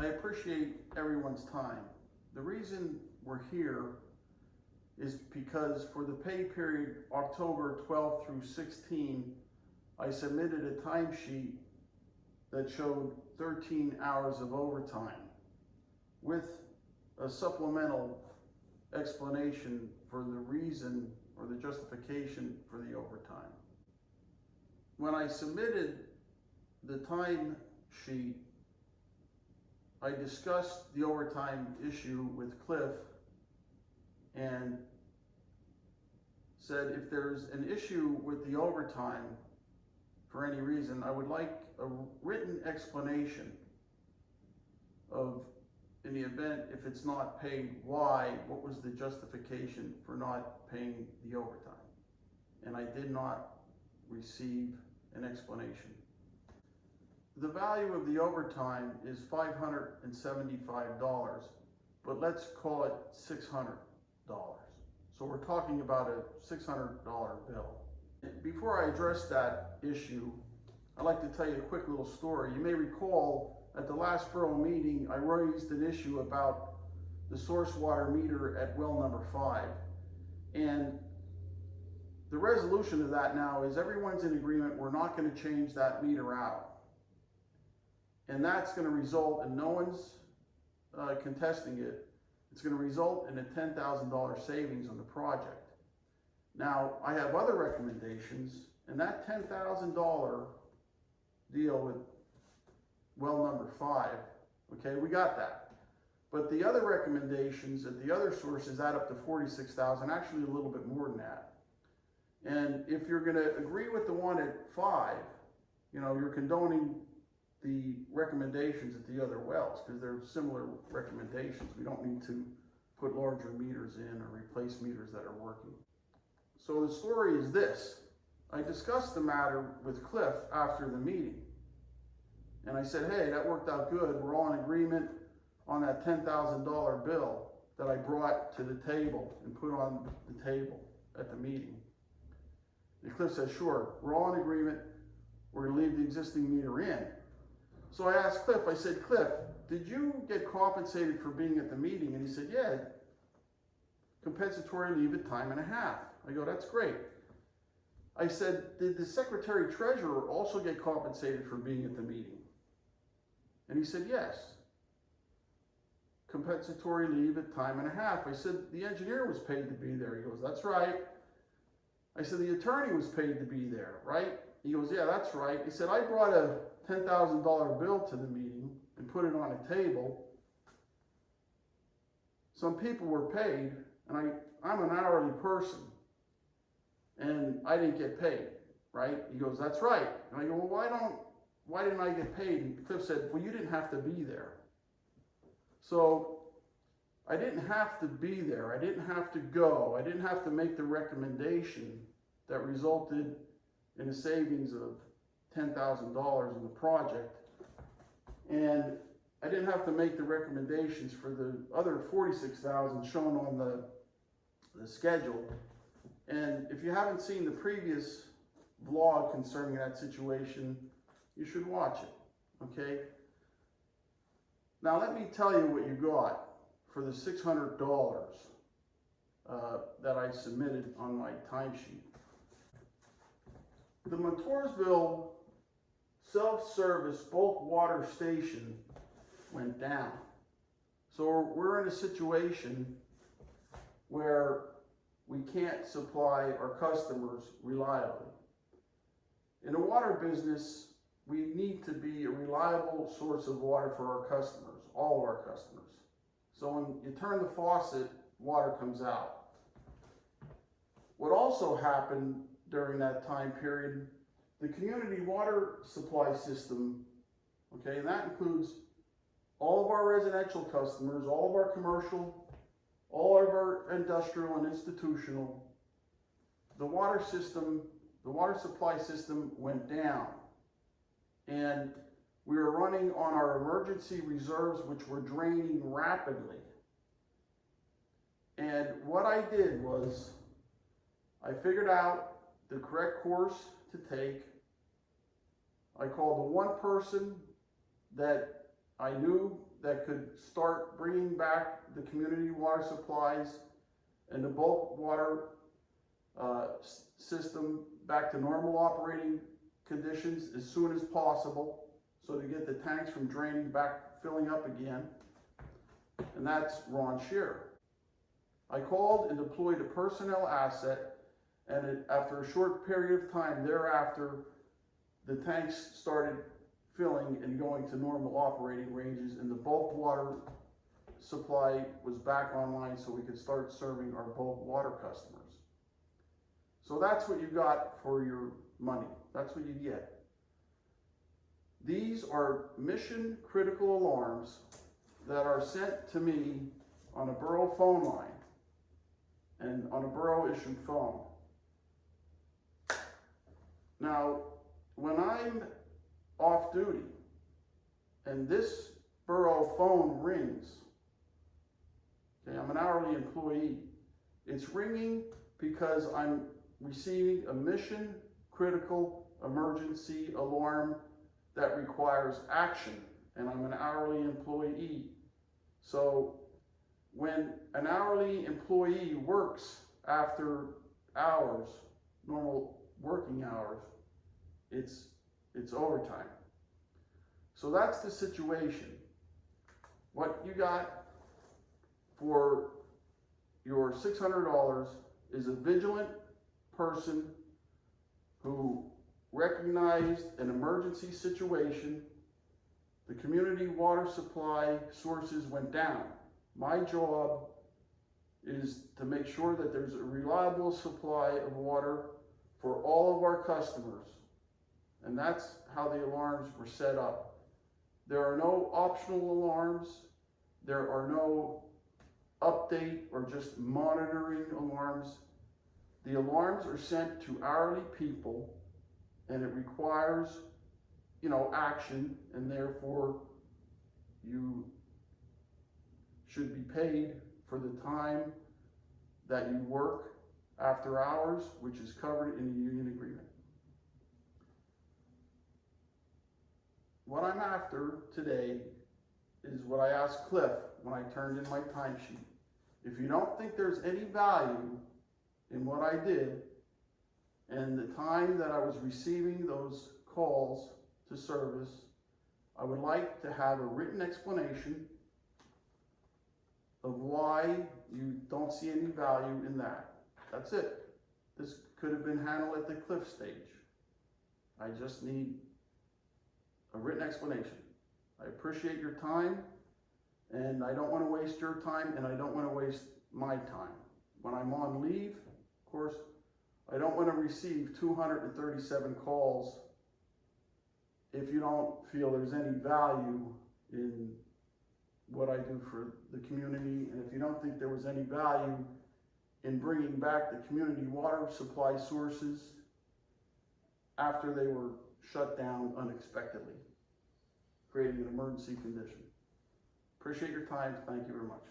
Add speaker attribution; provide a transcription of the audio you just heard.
Speaker 1: I appreciate everyone's time. The reason we're here is because for the pay period October 12th through 16, I submitted a timesheet that showed 13 hours of overtime with a supplemental explanation for the reason or the justification for the overtime. When I submitted the time sheet, I discussed the overtime issue with Cliff and said if there's an issue with the overtime for any reason, I would like a written explanation of, in the event if it's not paid, why, what was the justification for not paying the overtime. And I did not receive an explanation. The value of the overtime is $575, but let's call it $600. So we're talking about a $600 bill. Before I address that issue, I'd like to tell you a quick little story. You may recall at the last borough meeting, I raised an issue about the source water meter at well number 5. And the resolution of that now is everyone's in agreement we're not going to change that meter out. And that's going to result in no one's contesting it. It's going to result in a $10,000 savings on the project. Now, I have other recommendations, and that $10,000 deal with well number 5, okay, we got that. But the other recommendations at the other sources add up to $46,000, actually a little bit more than that. And if you're going to agree with the one at 5, you know, you're condoning the recommendations at the other wells because they're similar recommendations. We don't need to put larger meters in or replace meters that are working. So the story is this. I discussed the matter with Cliff after the meeting. And I said, hey, that worked out good. We're all in agreement on that $10,000 bill that I brought to the table and put on the table at the meeting. And Cliff said, sure, we're all in agreement. We're going to leave the existing meter in. So I asked Cliff, I said, Cliff, did you get compensated for being at the meeting? And he said, yeah, compensatory leave at time and a half. I go, that's great. I said, did the secretary treasurer also get compensated for being at the meeting? And he said, yes. Compensatory leave at time and a half. I said, the engineer was paid to be there. He goes, that's right. I said, the attorney was paid to be there, right? He goes, yeah, that's right. He said, I brought a $10,000 bill to the meeting and put it on a table. Some people were paid, and I'm an hourly person, and I didn't get paid, right? He goes, that's right. And I go, well, why didn't I get paid? And Cliff said, well, you didn't have to be there. So I didn't have to be there. I didn't have to go. I didn't have to make the recommendation that resulted in a savings of $10,000 in the project. And I didn't have to make the recommendations for the other $46,000 shown on the schedule. And if you haven't seen the previous vlog concerning that situation, you should watch it, okay? Now let me tell you what you got for the $600 that I submitted on my timesheet. The Montoursville self-service bulk water station went down. So we're in a situation where we can't supply our customers reliably. In the water business, we need to be a reliable source of water for our customers, all of our customers. So when you turn the faucet, water comes out. What also happened during that time period, the community water supply system, okay, and that includes all of our residential customers, all of our commercial, all of our industrial and institutional, the water system, the water supply system went down. And we were running on our emergency reserves, which were draining rapidly. And what I did was, I figured out the correct course to take. I called the one person that I knew that could start bringing back the community water supplies and the bulk water system back to normal operating conditions as soon as possible, so to get the tanks from draining back, filling up again. And that's Ron Shearer. I called and deployed a personnel asset, and after a short period of time thereafter, the tanks started filling and going to normal operating ranges, and the bulk water supply was back online so we could start serving our bulk water customers. So that's what you got for your money. That's what you get. These are mission critical alarms that are sent to me on a borough phone line and on a borough issued phone. Now, when I'm off duty and this borough phone rings, okay, I'm an hourly employee, it's ringing because I'm receiving a mission critical emergency alarm that requires action, and I'm an hourly employee. So when an hourly employee works after hours, normal working hours, it's overtime. So that's the situation. What you got for your $600 is a vigilant person who recognized an emergency situation. The community water supply sources went down. My job is to make sure that there's a reliable supply of water for all of our customers. And that's how the alarms were set up. There are no optional alarms. There are no update or just monitoring alarms. The alarms are sent to hourly people, and it requires, action, and therefore you should be paid for the time that you work after hours, which is covered in the union agreement. What I'm after today is what I asked Cliff when I turned in my timesheet. If you don't think there's any value in what I did and the time that I was receiving those calls to service, I would like to have a written explanation of why you don't see any value in that. That's it. This could have been handled at the Cliff stage. I just need a written explanation. I appreciate your time, and I don't want to waste your time, and I don't want to waste my time. When I'm on leave, of course, I don't want to receive 237 calls if you don't feel there's any value in what I do for the community, and if you don't think there was any value in bringing back the community water supply sources after they were shut down unexpectedly, creating an emergency condition. Appreciate your time. Thank you very much.